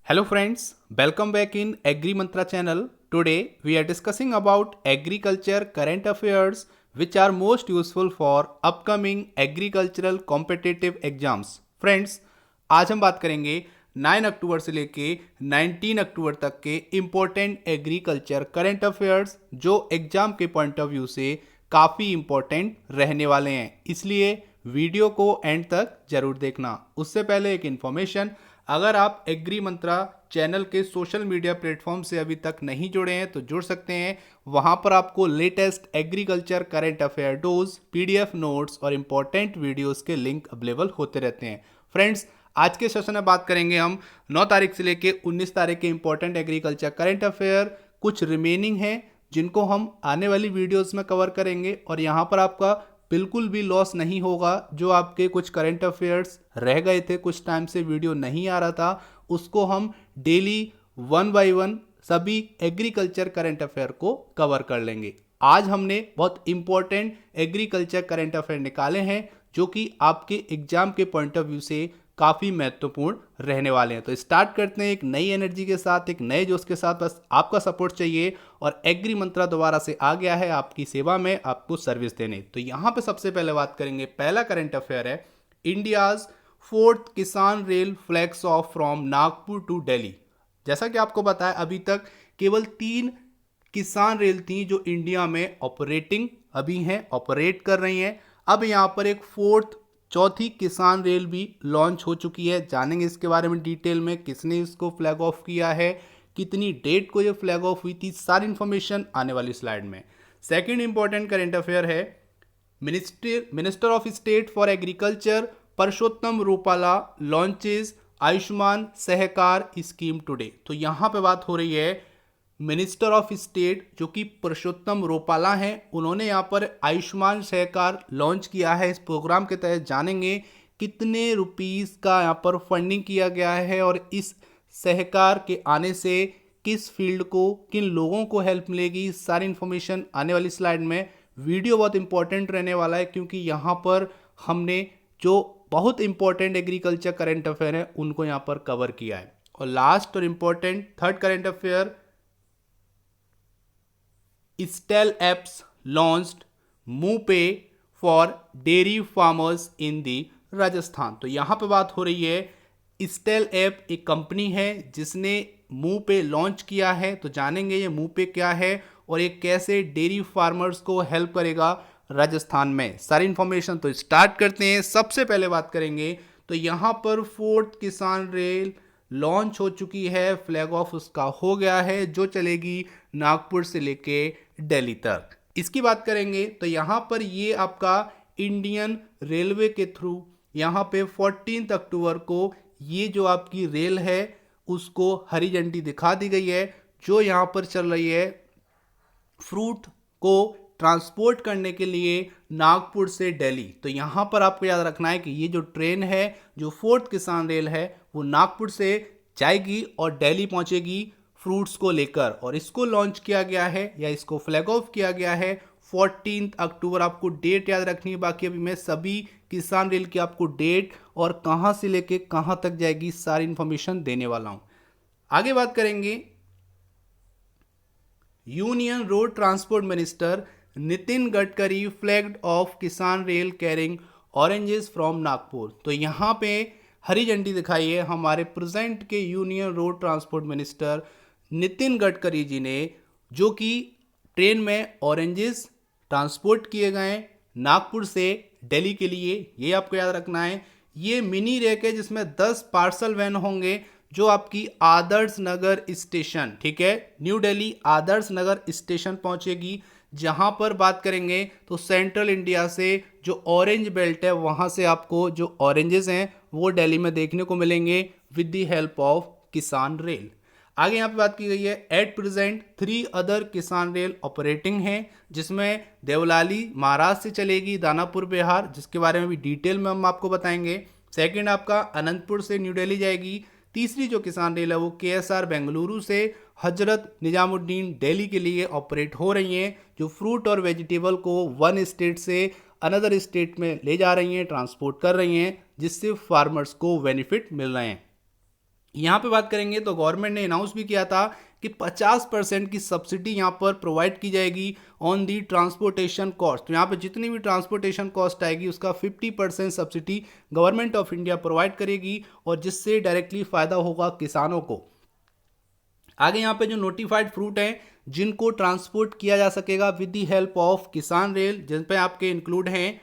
Hello friends, welcome back in Agri Mantra channel. Today we are discussing about agriculture current affairs which are most useful for upcoming agricultural competitive exams. Friends, आज हम बात करेंगे 9 अक्टूबर से लेके 19 अक्टूबर तक के important agriculture current affairs जो exam के पॉइंट ऑफ व्यू से काफ़ी इम्पोर्टेंट रहने वाले हैं, इसलिए वीडियो को एंड तक जरूर देखना। उससे पहले एक इन्फॉर्मेशन, अगर आप एग्री मंत्रा चैनल के सोशल मीडिया प्लेटफॉर्म से अभी तक नहीं जुड़े हैं तो जुड़ सकते हैं। वहां पर आपको latest agriculture current affair dose, PDF notes और इंपॉर्टेंट वीडियोस के लिंक अवेलेबल होते रहते हैं। फ्रेंड्स, आज के सेशन में बात करेंगे हम 9 तारीख से लेके 19 तारीख के इंपॉर्टेंट एग्रीकल्चर करंट अफेयर। कुछ रिमेनिंग है जिनको हम आने वाली वीडियोस में कवर करेंगे और यहाँ पर आपका बिल्कुल भी लॉस नहीं होगा। जो आपके कुछ करंट अफेयर्स रह गए थे, कुछ टाइम से वीडियो नहीं आ रहा था, उसको हम डेली 1 बाय 1 सभी एग्रीकल्चर करंट अफेयर को कवर कर लेंगे। आज हमने बहुत इंपॉर्टेंट एग्रीकल्चर करंट अफेयर निकाले हैं जो कि आपके एग्जाम के पॉइंट ऑफ व्यू से काफ़ी महत्वपूर्ण रहने वाले हैं। तो स्टार्ट करते हैं एक नई एनर्जी के साथ, एक नए जोश के साथ। बस आपका सपोर्ट चाहिए और एग्री मंत्रा दोबारा से आ गया है आपकी सेवा में, आपको सर्विस देने। तो यहाँ पे सबसे पहले बात करेंगे, पहला करंट अफेयर है India's 4th Kisan rail flags off from Nagpur to Delhi. जैसा कि आपको पता है अभी तक केवल 3 किसान रेल थी जो इंडिया में ऑपरेटिंग अभी हैं, ऑपरेट कर रही हैं। अब यहाँ पर एक चौथी किसान रेल भी लॉन्च हो चुकी है। जानेंगे इसके बारे में डिटेल में, किसने इसको फ्लैग ऑफ किया है, कितनी डेट को ये फ्लैग ऑफ हुई थी, सारी इंफॉर्मेशन आने वाली स्लाइड में। सेकंड इंपॉर्टेंट करंट अफेयर है minister of state for agriculture Parshottam Rupala launches Ayushman Sahakar scheme today. तो यहाँ पे बात हो रही है मिनिस्टर ऑफ स्टेट जो कि पुरुषोत्तम रूपाला हैं, उन्होंने यहाँ पर आयुष्मान सहकार लॉन्च किया है। इस प्रोग्राम के तहत जानेंगे कितने रुपीस का यहाँ पर फंडिंग किया गया है और इस सहकार के आने से किस फील्ड को, किन लोगों को हेल्प मिलेगी, सारी इंफॉर्मेशन आने वाली स्लाइड में। वीडियो बहुत इंपॉर्टेंट रहने वाला है क्योंकि यहाँ पर हमने जो बहुत इंपॉर्टेंट एग्रीकल्चर करंट अफेयर है उनको यहाँ पर कवर किया है। और लास्ट और important third current affair, Stellapps launched moopay for dairy farmers in the Rajasthan. तो यहाँ पे बात हो रही है स्टेल ऐप एक कंपनी है जिसने मुंह पे लॉन्च किया है। तो जानेंगे ये मुंह पे क्या है और ये कैसे डेयरी फार्मर्स को हेल्प करेगा राजस्थान में, सारी इंफॉर्मेशन। तो स्टार्ट करते हैं। सबसे पहले बात करेंगे तो यहाँ पर 4th किसान रेल लॉन्च हो चुकी है, फ्लैग ऑफ उसका हो गया है, जो चलेगी नागपुर से लेके दिल्ली तक। इसकी बात करेंगे तो यहाँ पर ये आपका इंडियन रेलवे के थ्रू यहाँ पे 14 अक्टूबर को ये जो आपकी रेल है उसको हरी झंडी दिखा दी गई है, जो यहाँ पर चल रही है फ्रूट को ट्रांसपोर्ट करने के लिए नागपुर से दिल्ली। तो यहाँ पर आपको याद रखना है कि ये जो ट्रेन है, जो 4th किसान रेल है, वो नागपुर से जाएगी और दिल्ली पहुँचेगी फ्रूट्स को लेकर। और इसको लॉन्च किया गया है या इसको फ्लैग ऑफ किया गया है 14 अक्टूबर। आपको डेट याद रखनी है। बाकी अभी मैं सभी किसान रेल की आपको डेट और कहाँ से लेके कहाँ तक जाएगी सारी इंफॉर्मेशन देने वाला हूँ। आगे बात करेंगे, union road transport minister Nitin Gadkari flagged off Kisan rail carrying oranges from Nagpur. तो यहाँ पे हरी झंडी दिखाई है हमारे प्रेजेंट के union road transport minister Nitin Gadkari ji ने, जो कि ट्रेन में ऑरेंजेस ट्रांसपोर्ट किए गए नागपुर से दिल्ली के लिए। ये आपको याद रखना है। ये मिनी रैक है जिसमें 10 पार्सल वैन होंगे जो आपकी आदर्श नगर स्टेशन, ठीक है, न्यू दिल्ली आदर्श नगर स्टेशन पहुंचेगी। जहां पर बात करेंगे तो सेंट्रल इंडिया से जो ऑरेंज बेल्ट है वहां से आपको जो ऑरेंजेस हैं वो दिल्ली में देखने को मिलेंगे with the help of Kisan rail. आगे यहाँ पे बात की गई है एट प्रेजेंट 3 अदर किसान रेल ऑपरेटिंग हैं, जिसमें देवलाली महाराष्ट्र से चलेगी दानापुर बिहार, जिसके बारे में भी डिटेल में हम आपको बताएंगे। सेकंड आपका अनंतपुर से न्यू दिल्ली जाएगी। तीसरी जो किसान रेल है वो केएसआर बेंगलुरु से हजरत निजामुद्दीन दिल्ली के लिए ऑपरेट हो रही हैं, जो फ्रूट और वेजिटेबल को वन स्टेट से अनदर स्टेट में ले जा रही हैं, ट्रांसपोर्ट कर रही हैं, जिससे फार्मर्स को बेनिफिट मिल रहे हैं। यहाँ पे बात करेंगे तो गवर्नमेंट ने अनाउंस भी किया था कि 50% की सब्सिडी यहाँ पर प्रोवाइड की जाएगी ऑन दी ट्रांसपोर्टेशन कॉस्ट। तो यहाँ पे जितनी भी ट्रांसपोर्टेशन कॉस्ट आएगी उसका 50% subsidy government of India provide करेगी और जिससे डायरेक्टली फ़ायदा होगा किसानों को। आगे यहाँ पे जो नोटिफाइड फ्रूट हैं जिनको ट्रांसपोर्ट किया जा सकेगा with the help of Kisan rail, जिन पे आपके इंक्लूड हैं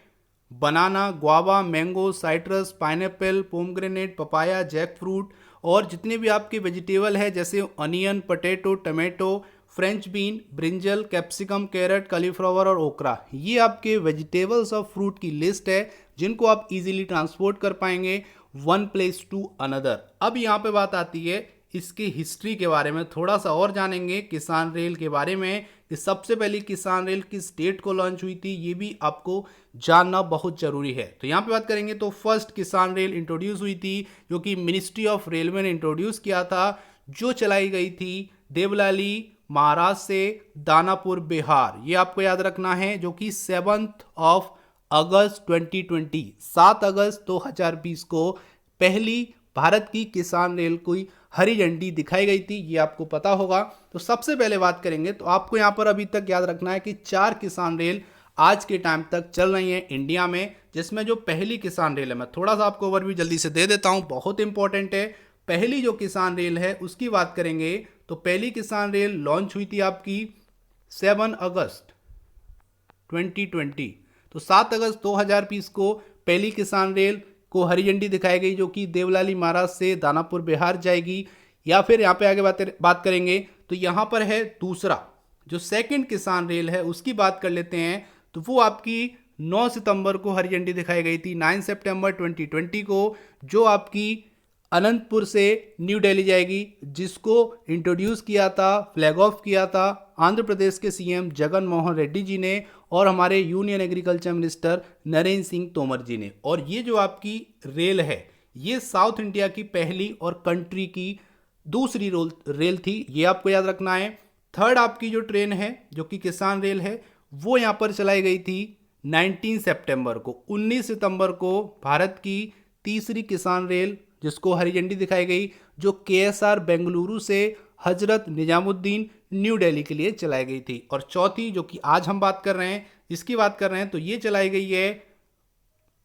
banana, guava, mango, citrus, pineapple, pomegranate, papaya, jack fruit और जितने भी आपके वेजिटेबल है जैसे onion, potato, tomato, french bean, brinjal, capsicum, carrot, cauliflower और ओकरा। ये आपके वेजिटेबल्स और फ्रूट की लिस्ट है जिनको आप इजीली ट्रांसपोर्ट कर पाएंगे वन प्लेस टू अनदर। अब यहाँ पे बात आती है इसकी हिस्ट्री के बारे में, थोड़ा सा और जानेंगे किसान रेल के बारे में कि सबसे पहले किसान रेल किस डेट को लॉन्च हुई थी, ये भी आपको जानना बहुत जरूरी है। तो यहाँ पे बात करेंगे तो फर्स्ट किसान रेल इंट्रोड्यूस हुई थी जो कि मिनिस्ट्री ऑफ रेलवे ने इंट्रोड्यूस किया था, जो चलाई गई थी देवलाली महाराष्ट्र से दानापुर बिहार। ये आपको याद रखना है, जो कि 7 अगस्त 2020 7 अगस्त 2020 को पहली भारत की किसान रेल को हरी झंडी दिखाई गई थी, ये आपको पता होगा। तो सबसे पहले बात करेंगे तो आपको यहाँ पर अभी तक याद रखना है कि 4 किसान रेल आज के टाइम तक चल रही है इंडिया में, जिसमें जो पहली किसान रेल है, मैं थोड़ा सा आपको ओवरव्यू जल्दी से दे देता हूं, बहुत इंपॉर्टेंट है। पहली जो किसान रेल है उसकी बात करेंगे तो पहली किसान रेल लॉन्च हुई थी आपकी 7 अगस्त 2020। तो 7 अगस्त 2020 को पहली किसान रेल को हरी झंडी दिखाई गई जो कि देवलाली महाराष्ट्र से दानापुर बिहार जाएगी। या फिर यहाँ पे आगे बात करेंगे तो यहाँ पर है दूसरा जो सेकंड किसान रेल है उसकी बात कर लेते हैं। तो वो आपकी 9 सितंबर को हरी झंडी दिखाई गई थी 9 सितंबर 2020 को, जो आपकी अनंतपुर से न्यू दिल्ली जाएगी, जिसको इंट्रोड्यूस किया था, फ्लैग ऑफ किया था आंध्र प्रदेश के सीएम जगन मोहन रेड्डी जी ने और हमारे union agriculture minister Narendra Singh Tomar ji ने। और ये जो आपकी रेल है ये साउथ इंडिया की पहली और कंट्री की दूसरी रेल थी, ये आपको याद रखना है। थर्ड आपकी जो ट्रेन है जो कि किसान रेल है वो यहाँ पर चलाई गई थी 19 सितंबर को। 19 सितंबर को भारत की तीसरी किसान रेल जिसको हरी झंडी दिखाई गई, जो केएसआर बेंगलुरु से हजरत निजामुद्दीन न्यू दिल्ली के लिए चलाई गई थी। और चौथी जो कि आज हम बात कर रहे हैं, इसकी बात कर रहे हैं, तो ये चलाई गई है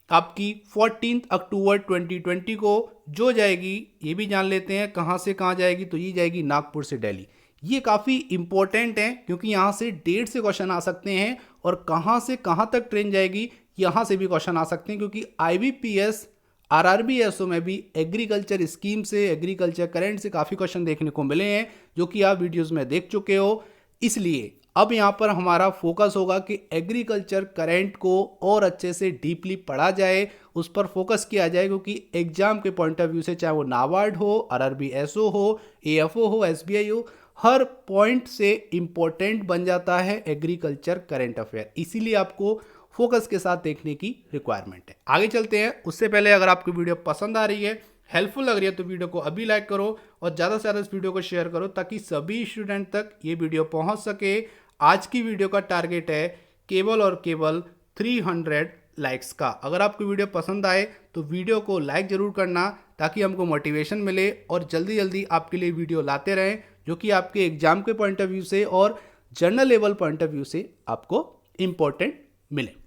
आपकी 14 अक्टूबर 2020 को, जो जाएगी ये भी जान लेते हैं कहाँ से कहाँ जाएगी, तो ये जाएगी नागपुर से दिल्ली। ये काफ़ी इंपॉर्टेंट है क्योंकि यहाँ से डेट से क्वेश्चन आ सकते हैं और कहाँ से कहाँ तक ट्रेन जाएगी यहाँ से भी क्वेश्चन आ सकते हैं, क्योंकि आईबीपीएस आरआरबीएसओ में भी एग्रीकल्चर स्कीम से, एग्रीकल्चर करंट से काफ़ी क्वेश्चन देखने को मिले हैं जो कि आप वीडियोस में देख चुके हो। इसलिए अब यहाँ पर हमारा फोकस होगा कि एग्रीकल्चर करंट को और अच्छे से डीपली पढ़ा जाए, उस पर फोकस किया जाए, क्योंकि एग्जाम के पॉइंट ऑफ व्यू से चाहे वो नाबार्ड हो, आरआरबीएसओ हो, एएफओ हो, एसबीआई हो, हर पॉइंट से इंपॉर्टेंट बन जाता है एग्रीकल्चर करंट अफेयर। इसीलिए आपको फोकस के साथ देखने की रिक्वायरमेंट है। आगे चलते हैं, उससे पहले अगर आपको वीडियो पसंद आ रही है, हेल्पफुल लग रही है, तो वीडियो को अभी लाइक करो और ज़्यादा से ज़्यादा इस वीडियो को शेयर करो ताकि सभी स्टूडेंट तक ये वीडियो पहुंच सके। आज की वीडियो का टारगेट है केवल और केवल 300 लाइक्स का। अगर आपको वीडियो पसंद आए तो वीडियो को लाइक ज़रूर करना ताकि हमको मोटिवेशन मिले और जल्दी जल्दी आपके लिए वीडियो लाते रहें जो कि आपके एग्जाम के पॉइंट ऑफ व्यू से और general level point of view से आपको इम्पोर्टेंट मिले।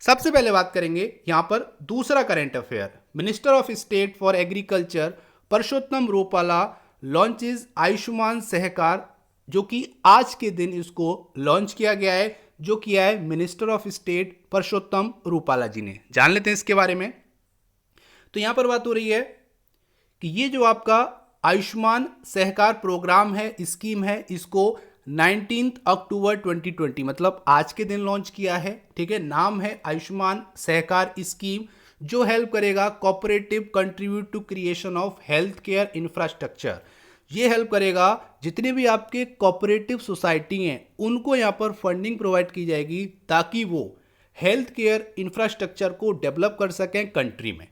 सबसे पहले बात करेंगे यहाँ पर दूसरा current affair. Minister of state for agriculture Parshottam Rupala launches Ayushman Sahakar, जो कि आज के दिन इसको लॉन्च किया गया है, जो किया है minister of state Parshottam Rupala ji ने। जान लेते हैं इसके बारे में। तो यहाँ पर बात हो रही है कि ये जो आपका आयुष्मान सहकार प्रोग्राम है, स्कीम है, इसको 19 अक्टूबर 2020 मतलब आज के दिन लॉन्च किया है। ठीक है, नाम है आयुष्मान सहकार स्कीम, जो हेल्प करेगा cooperative contribute to creation of health care infrastructure. ये हेल्प करेगा जितने भी आपके कोऑपरेटिव सोसाइटी हैं उनको यहाँ पर फंडिंग प्रोवाइड की जाएगी ताकि वो हेल्थ केयर इंफ्रास्ट्रक्चर को डेवलप कर सकें कंट्री में,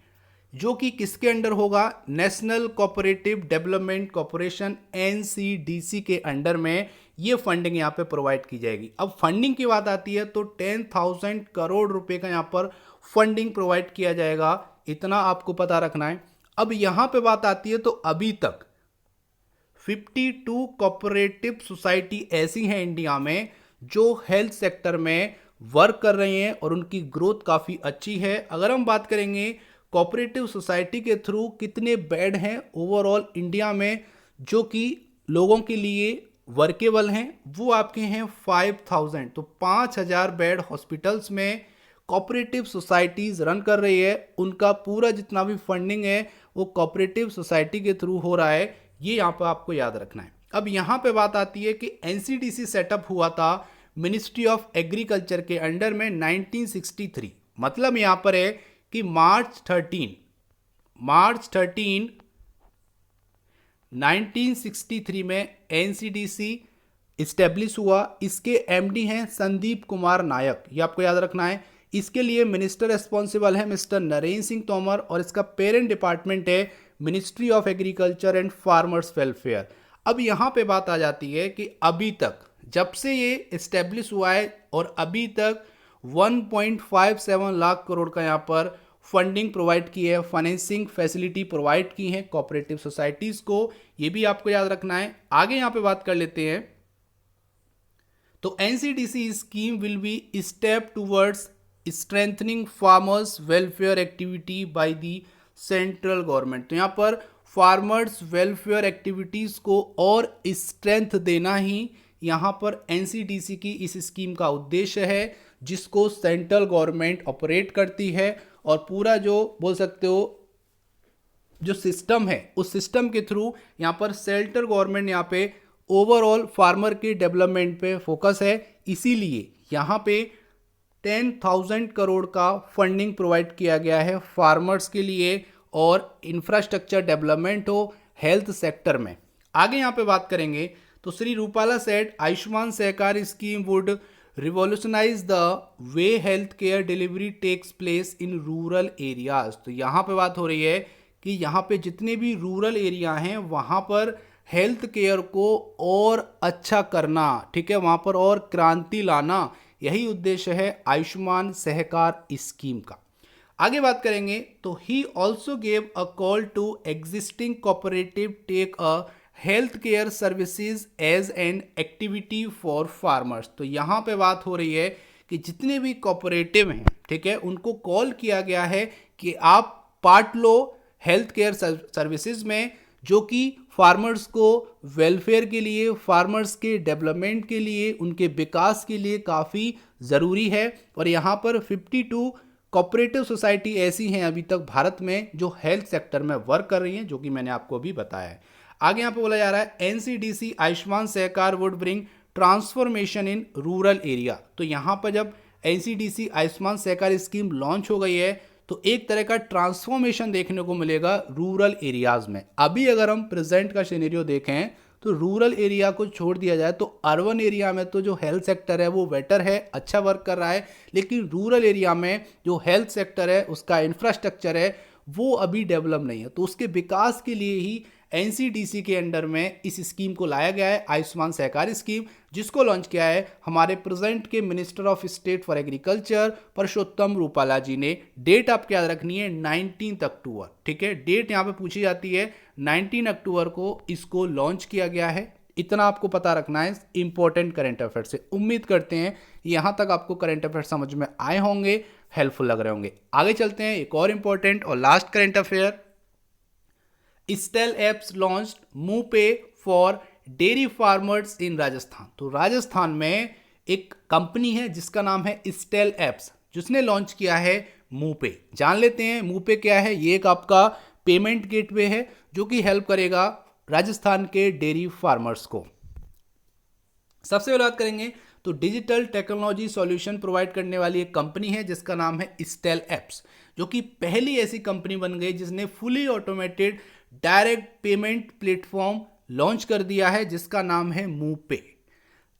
जो कि किसके अंडर होगा, national cooperative development corporation NCDC के अंडर में ये फंडिंग यहाँ पे प्रोवाइड की जाएगी। अब फंडिंग की बात आती है तो 10,000 करोड़ रुपए का यहाँ पर फंडिंग प्रोवाइड किया जाएगा, इतना आपको पता रखना है। अब यहाँ पे बात आती है तो अभी तक 52 कोऑपरेटिव सोसाइटी ऐसी हैं इंडिया में जो हेल्थ सेक्टर में वर्क कर रही हैं और उनकी ग्रोथ काफ़ी अच्छी है। अगर हम बात करेंगे कोऑपरेटिव सोसाइटी के थ्रू कितने बेड हैं ओवरऑल इंडिया में जो कि लोगों के लिए वर्केबल हैं, वो आपके हैं 5000। तो 5000 बेड हॉस्पिटल्स में कोऑपरेटिव सोसाइटीज़ रन कर रही है। उनका पूरा जितना भी फंडिंग है वो कोऑपरेटिव सोसाइटी के थ्रू हो रहा है, ये यहाँ पर आपको याद रखना है। अब यहाँ पे बात आती है कि एनसीडीसी सेटअप हुआ था मिनिस्ट्री ऑफ एग्रीकल्चर के अंडर में 1963। मतलब यहाँ पर है कि मार्च 13 1963 में एनसीडीसी इस्टेब्लिश हुआ। इसके एमडी हैं संदीप कुमार नायक, ये आपको याद रखना है। इसके लिए मिनिस्टर रिस्पॉन्सिबल है मिस्टर नरेंद्र सिंह तोमर और इसका पेरेंट डिपार्टमेंट है ministry of agriculture and farmers welfare. अब यहाँ पे बात आ जाती है कि अभी तक जब से ये इस्टेब्लिश हुआ है और अभी तक 1.57 लाख करोड़ का यहाँ पर फंडिंग प्रोवाइड की है, फाइनेंसिंग फैसिलिटी प्रोवाइड की है कोऑपरेटिव सोसाइटीज को, ये भी आपको याद रखना है। आगे यहाँ पे बात कर लेते हैं। तो NCDC scheme will be step towards strengthening farmers welfare activity by the central government. तो यहाँ पर फार्मर्स वेलफेयर एक्टिविटीज को और स्ट्रेंथ देना ही यहाँ पर एनसीडीसी की इस स्कीम का उद्देश्य है, जिसको सेंट्रल गवर्नमेंट ऑपरेट करती है। और पूरा जो बोल सकते हो जो सिस्टम है उस सिस्टम के थ्रू यहाँ पर सेंट्रल गवर्नमेंट यहाँ पे ओवरऑल फार्मर के डेवलपमेंट पे फोकस है। इसीलिए यहाँ पे 10,000 करोड़ का फंडिंग प्रोवाइड किया गया है फार्मर्स के लिए और इंफ्रास्ट्रक्चर डेवलपमेंट हो हेल्थ सेक्टर में। आगे यहाँ पे बात करेंगे तो Shri Rupala said Ayushman Sahakar scheme would revolutionize the way health care delivery takes place in rural areas. तो यहाँ पे बात हो रही है कि यहाँ पे जितने भी रूरल एरिया हैं वहाँ पर हेल्थ केयर को और अच्छा करना, ठीक है, वहाँ पर और क्रांति लाना, यही उद्देश्य है आयुष्मान सहकार स्कीम का। आगे बात करेंगे तो he also gave a call to existing cooperative take a health care services as an activity for farmers. तो यहाँ पे बात हो रही है कि जितने भी कोऑपरेटिव हैं, ठीक है, उनको कॉल किया गया है कि आप पार्ट लो हेल्थ केयर सर्विसेज में, जो कि फार्मर्स को वेलफेयर के लिए, फार्मर्स के डेवलपमेंट के लिए, उनके विकास के लिए काफ़ी ज़रूरी है। और यहाँ पर 52 कोऑपरेटिव सोसाइटी ऐसी हैं अभी तक भारत में जो हेल्थ सेक्टर में वर्क कर रही हैं, जो कि मैंने आपको अभी बताया है। आगे यहाँ पे बोला जा रहा है NCDC Ayushman Sahakar would bring transformation in rural area. तो यहाँ पर जब NCDC Ayushman Sahakar scheme launch हो गई है तो एक तरह का ट्रांसफॉर्मेशन देखने को मिलेगा रूरल एरियाज में। अभी अगर हम प्रेजेंट का सिनेरियो देखें तो रूरल एरिया को छोड़ दिया जाए तो अर्बन एरिया में तो जो हेल्थ सेक्टर है वो बेटर है, अच्छा वर्क कर रहा है, लेकिन रूरल एरिया में जो हेल्थ सेक्टर है उसका इंफ्रास्ट्रक्चर है वो अभी डेवलप नहीं है। तो उसके विकास के लिए ही एनसीडीसी के अंडर में इस स्कीम को लाया गया है, आयुष्मान सहकार स्कीम, जिसको लॉन्च किया है हमारे प्रेजेंट के minister of state for agriculture Parshottam Rupala ji ने। डेट आपको याद रखनी है 19 अक्टूबर, ठीक है, डेट यहाँ पे पूछी जाती है, 19 अक्टूबर को इसको लॉन्च किया गया है। इतना आपको पता रखना है इंपॉर्टेंट करंट अफेयर से। उम्मीद करते हैं यहाँ तक आपको करंट अफेयर समझ में आए होंगे, हेल्पफुल लग रहे होंगे। आगे चलते हैं एक और इंपॉर्टेंट और last current affair. Stellapps launched moopay for dairy farmers in Rajasthan. तो राजस्थान में एक कंपनी है जिसका नाम है स्टेल एप्स, जिसने लॉन्च किया है मूपे। जान लेते हैं मूपे क्या है। ये एक आपका पेमेंट गेटवे है जो कि हेल्प करेगा राजस्थान के डेयरी फार्मर्स को। सबसे पहले बात करेंगे तो डिजिटल टेक्नोलॉजी सॉल्यूशन प्रोवाइड करने वाली एक कंपनी है जिसका नाम है स्टेल एप्स, जो कि पहली ऐसी कंपनी बन गई जिसने fully automated direct payment platform launch कर दिया है जिसका नाम है मूपे।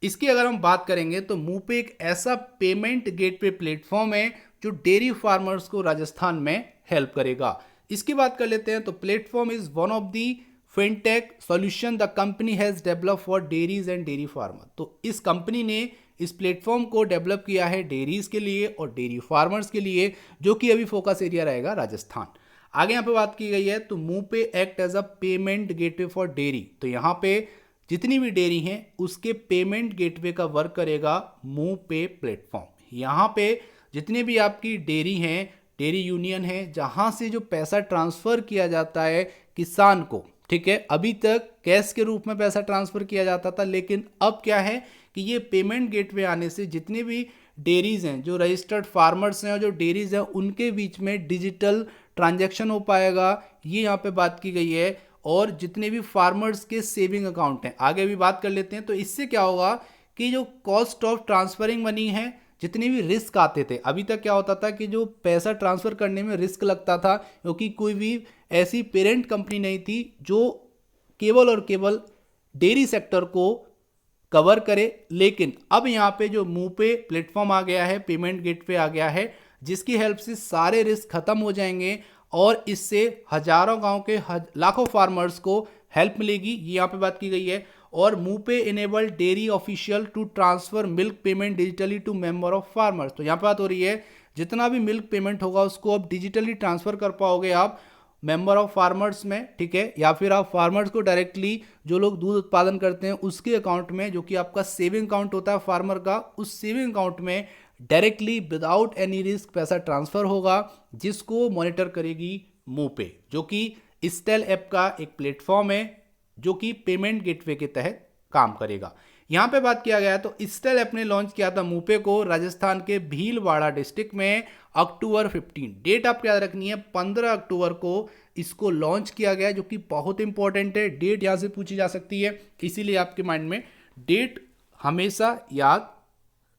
इसकी अगर हम बात करेंगे तो मूपे एक ऐसा पेमेंट गेटवे प्लेटफॉर्म है जो डेयरी फार्मर्स को राजस्थान में हेल्प करेगा। इसकी बात कर लेते हैं तो platform is one of the fintech solution the company has develop for dairies and dairy farmer. तो इस कंपनी ने इस प्लेटफॉर्म को डेवलप किया है डेयरीज के लिए और डेयरी फार्मर्स के लिए, जो कि अभी फोकस एरिया रहेगा राजस्थान। आगे यहाँ पे बात की गई है तो moopay act as a payment gateway for dairy. तो यहाँ पे जितनी भी डेयरी हैं उसके पेमेंट गेटवे का वर्क करेगा मूपे प्लेटफॉर्म। यहाँ पे जितने भी आपकी डेयरी हैं, डेयरी यूनियन है, जहाँ से जो पैसा ट्रांसफर किया जाता है किसान को, ठीक है, अभी तक कैश के रूप में पैसा ट्रांसफर किया जाता था, लेकिन अब क्या है कि ये पेमेंट गेटवे आने से जितने भी डेयरीज हैं, जो रजिस्टर्ड फार्मर्स हैं और जो डेयरीज हैं, उनके बीच में डिजिटल ट्रांजैक्शन हो पाएगा, ये यहाँ पे बात की गई है। और जितने भी फार्मर्स के सेविंग अकाउंट हैं, आगे भी बात कर लेते हैं। तो इससे क्या होगा कि जो कॉस्ट ऑफ ट्रांसफरिंग मनी है, जितने भी रिस्क आते थे, अभी तक क्या होता था कि जो पैसा ट्रांसफर करने में रिस्क लगता था, क्योंकि कोई भी ऐसी पेरेंट कंपनी नहीं थी जो केवल और केवल डेयरी सेक्टर को कवर करे। लेकिन अब यहाँ पे जो मूपे प्लेटफॉर्म आ गया है, पेमेंट गेटवे आ गया है, जिसकी हेल्प से सारे रिस्क खत्म हो जाएंगे और इससे हजारों गांव के लाखों फार्मर्स को हेल्प मिलेगी, ये यहाँ पे बात की गई है। और moopay enable dairy official to transfer milk payment digitally to member of farmers. तो यहाँ पे बात हो रही है जितना भी मिल्क पेमेंट होगा उसको अब डिजिटली ट्रांसफर कर पाओगे आप मेंबर ऑफ फार्मर्स में, ठीक है, या फिर आप फार्मर्स को डायरेक्टली जो लोग दूध उत्पादन करते हैं उसके अकाउंट में, जो कि आपका सेविंग अकाउंट होता है फार्मर का, उस सेविंग अकाउंट में डायरेक्टली विदाउट एनी रिस्क पैसा ट्रांसफर होगा, जिसको मॉनिटर करेगी मूपे, जो कि स्टेल ऐप का एक प्लेटफॉर्म है जो कि पेमेंट गेटवे के तहत काम करेगा। यहां पे बात किया गया तो स्टेल ऐप ने लॉन्च किया था मूपे को राजस्थान के भीलवाड़ा डिस्ट्रिक्ट में अक्टूबर 15। डेट आपको याद रखनी है, 15 अक्टूबर को इसको लॉन्च किया गया, जो कि बहुत इंपॉर्टेंट है। डेट यहां से पूछी जा सकती है, इसीलिए आपके माइंड में डेट हमेशा याद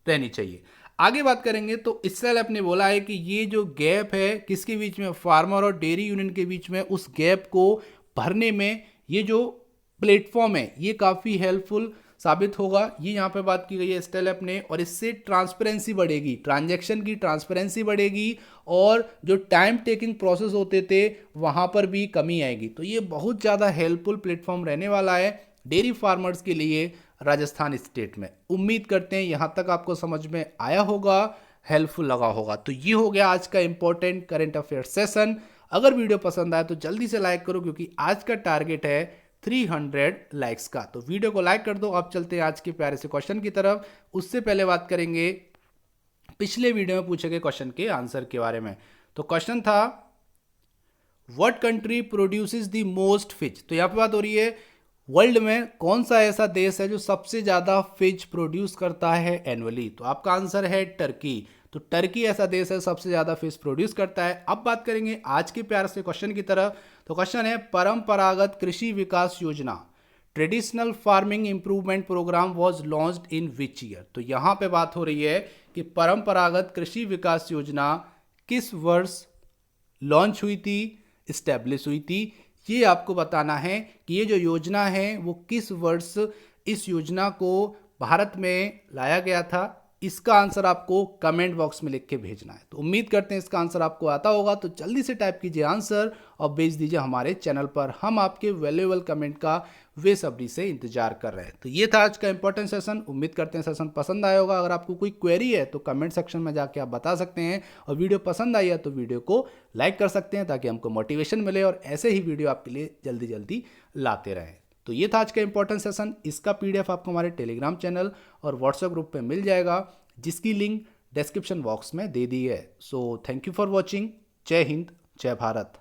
रहनी चाहिए। आगे बात करेंगे तो स्टेल ऐप ने बोला है कि ये जो गैप है किसके बीच में, फार्मर और डेयरी यूनियन के बीच में, उस गैप को भरने में ये जो प्लेटफॉर्म है ये काफ़ी हेल्पफुल साबित होगा, ये यहाँ पे बात की गई है स्टेल ऐप ने। और इससे ट्रांसपेरेंसी बढ़ेगी, ट्रांजैक्शन की ट्रांसपेरेंसी बढ़ेगी और जो टाइम टेकिंग प्रोसेस होते थे वहाँ पर भी कमी आएगी। तो ये बहुत ज़्यादा हेल्पफुल प्लेटफॉर्म रहने वाला है डेयरी फार्मर्स के लिए राजस्थान स्टेट में। उम्मीद करते हैं यहाँ तक आपको समझ में आया होगा, हेल्पफुल लगा होगा। तो ये हो गया आज का इंपॉर्टेंट करंट अफेयर सेशन। अगर वीडियो पसंद आए तो जल्दी से लाइक करो, क्योंकि आज का टारगेट है 300 लाइक्स का। तो वीडियो को लाइक कर दो। अब चलते हैं आज के प्यारे से क्वेश्चन की तरफ। उससे पहले बात करेंगे पिछले वीडियो में पूछे गए क्वेश्चन के आंसर के बारे में। तो क्वेश्चन था what country produces the most fish. तो यहाँ पे बात हो रही है वर्ल्ड में कौन सा ऐसा देश है जो सबसे ज्यादा फिश प्रोड्यूस करता है एनुअली। तो आपका आंसर है टर्की। तो टर्की ऐसा देश है सबसे ज्यादा फिश प्रोड्यूस करता है। अब बात करेंगे आज के प्यार से क्वेश्चन की तरफ। तो क्वेश्चन है परंपरागत Krishi Vikas Yojana traditional farming improvement programme was launched in which year. तो यहाँ पे बात हो रही है कि परंपरागत कृषि विकास योजना किस वर्ष लॉन्च हुई थी, स्टैब्लिश हुई थी। ये आपको बताना है कि ये जो योजना है वो किस वर्ष इस योजना को भारत में लाया गया था। इसका आंसर आपको कमेंट बॉक्स में लिख के भेजना है। तो उम्मीद करते हैं इसका आंसर आपको आता होगा। तो जल्दी से टाइप कीजिए आंसर और भेज दीजिए हमारे चैनल पर। हम आपके वैल्यूएबल कमेंट का बेसब्री से इंतजार कर रहे हैं। तो ये था आज का इंपॉर्टेंट सेशन। उम्मीद करते हैं सेशन पसंद आया होगा। अगर आपको कोई क्वेरी है तो कमेंट सेक्शन में जाके आप बता सकते हैं, और वीडियो पसंद आई है तो वीडियो को लाइक कर सकते हैं, ताकि हमको मोटिवेशन मिले और ऐसे ही वीडियो आपके लिए जल्दी जल्दी लाते रहें। तो ये था आज का इंपॉर्टेंट सेशन। इसका PDF आपको हमारे टेलीग्राम चैनल और व्हाट्सएप ग्रुप पे मिल जाएगा, जिसकी लिंक डिस्क्रिप्शन बॉक्स में दे दी है। So thank you for watching. जय हिंद, जय भारत।